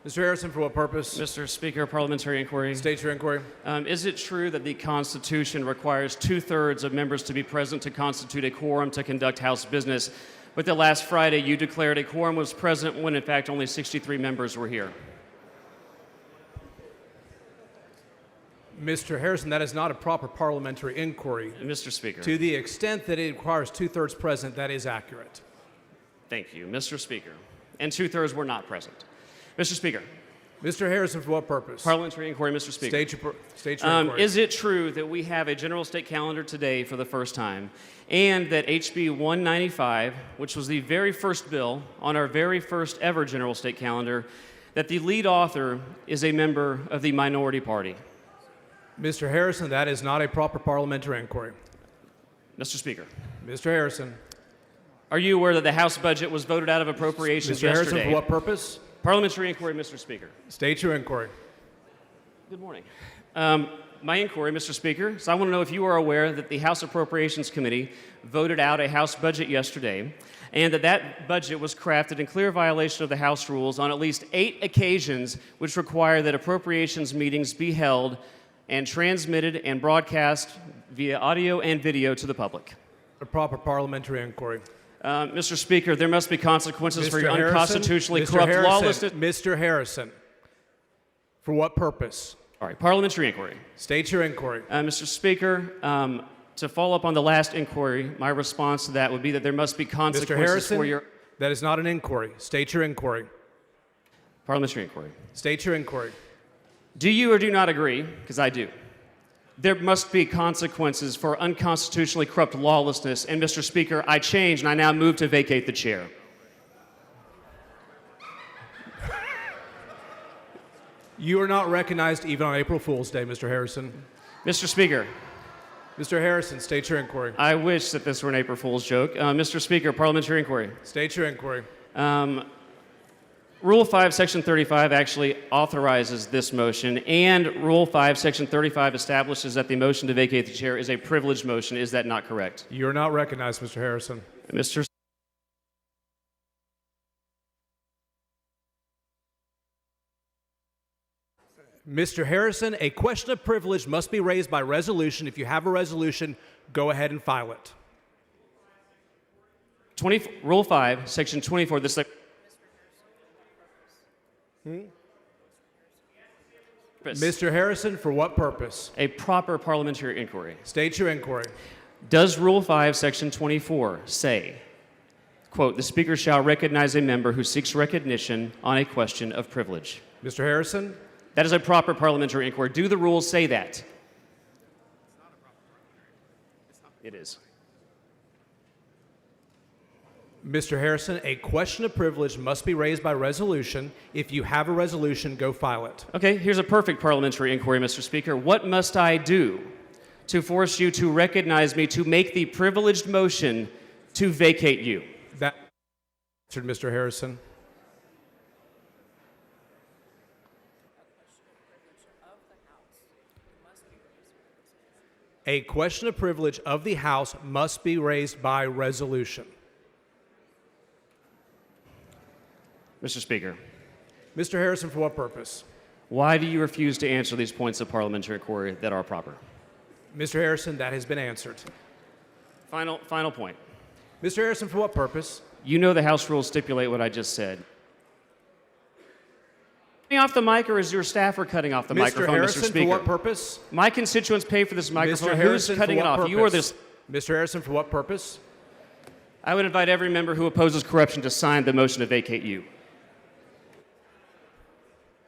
Mr. Harrison, for what purpose? Mr. Speaker, parliamentary inquiry. State your inquiry. Is it true that the Constitution requires 2/3 of members to be present to constitute a quorum to conduct House business, but that last Friday you declared a quorum was present when in fact only 63 members were here? Mr. Harrison, that is not a proper parliamentary inquiry. Mr. Speaker. To the extent that it requires 2/3 present, that is accurate. Thank you, Mr. Speaker. And 2/3 were not present. Mr. Speaker. Mr. Harrison, for what purpose? Parliamentary inquiry, Mr. Speaker. State your inquiry. Is it true that we have a general state calendar today for the first time, and that HB 195, which was the very first bill on our very first ever general state calendar, that the lead author is a member of the minority party? Mr. Harrison, that is not a proper parliamentary inquiry. Mr. Speaker. Mr. Harrison. Are you aware that the House budget was voted out of appropriations Mr. yesterday? Harrison, for what purpose? Parliamentary inquiry, Mr. Speaker. State your inquiry. Good morning. My inquiry, Mr. Speaker, so I want to know if you are aware that the House Appropriations Committee voted out a House budget yesterday, and that budget was crafted in clear violation of the House rules on at least 8 occasions, which require that appropriations meetings be held and transmitted and broadcast via audio and video to the public. A proper parliamentary inquiry. Mr. Speaker, there must be consequences for your unconstitutionally corrupt lawlessness. Mr. Harrison, for what purpose? All right, parliamentary inquiry. State your inquiry. Mr. Speaker, to follow up on the last inquiry, my response to that would be that there must be consequences Mr. Harrison, for your... that is not an inquiry. State your inquiry. Parliamentary inquiry. State your inquiry. Do you or do not agree? Because I do. There must be consequences for unconstitutionally corrupt lawlessness. And Mr. Speaker, I change and I now move to vacate the chair. You are not recognized even on April Fool's Day, Mr. Harrison. Mr. Speaker. Mr. Harrison, state your inquiry. I wish that this were an April Fool's joke. Mr. Speaker, parliamentary inquiry. State your inquiry. Rule 5, Section 35 actually authorizes this motion, and Rule 5, Section 35 establishes that the motion to vacate the chair is a privileged motion. Is that not correct? You're not recognized, Mr. Harrison. Mr. Harrison, a question of privilege must be raised by resolution. If you have a resolution, go ahead and file it. Rule 5, Section 24, this... Mr. Harrison, for what purpose? A proper parliamentary inquiry. State your inquiry. Does Rule 5, Section 24 say, quote, the Speaker shall recognize a member who seeks recognition on a question of privilege? Mr. Harrison? That is a proper parliamentary inquiry. Do the rules say that? It is. Mr. Harrison, a question of privilege must be raised by resolution. If you have a resolution, go file it. Okay, here's a perfect parliamentary inquiry, Mr. Speaker. What must I do to force you to recognize me to make the privileged motion to vacate you? That answered, Mr. Harrison. A question of privilege of the House must be raised by resolution. Mr. Speaker. Mr. Harrison, for what purpose? Why do you refuse to answer these points of parliamentary inquiry that are proper? Mr. Harrison, that has been answered. Final point. Mr. Harrison, for what purpose? You know the House rules stipulate what I just said. Cutting off the mic, or is your staffer cutting off the microphone, Harrison, Mr. Speaker? For what purpose? My constituents pay for this microphone. Mr. Who's Harrison, cutting for it what off? purpose? You or this? Mr. Harrison, for what purpose? I would invite every member who opposes corruption to sign the motion to vacate you.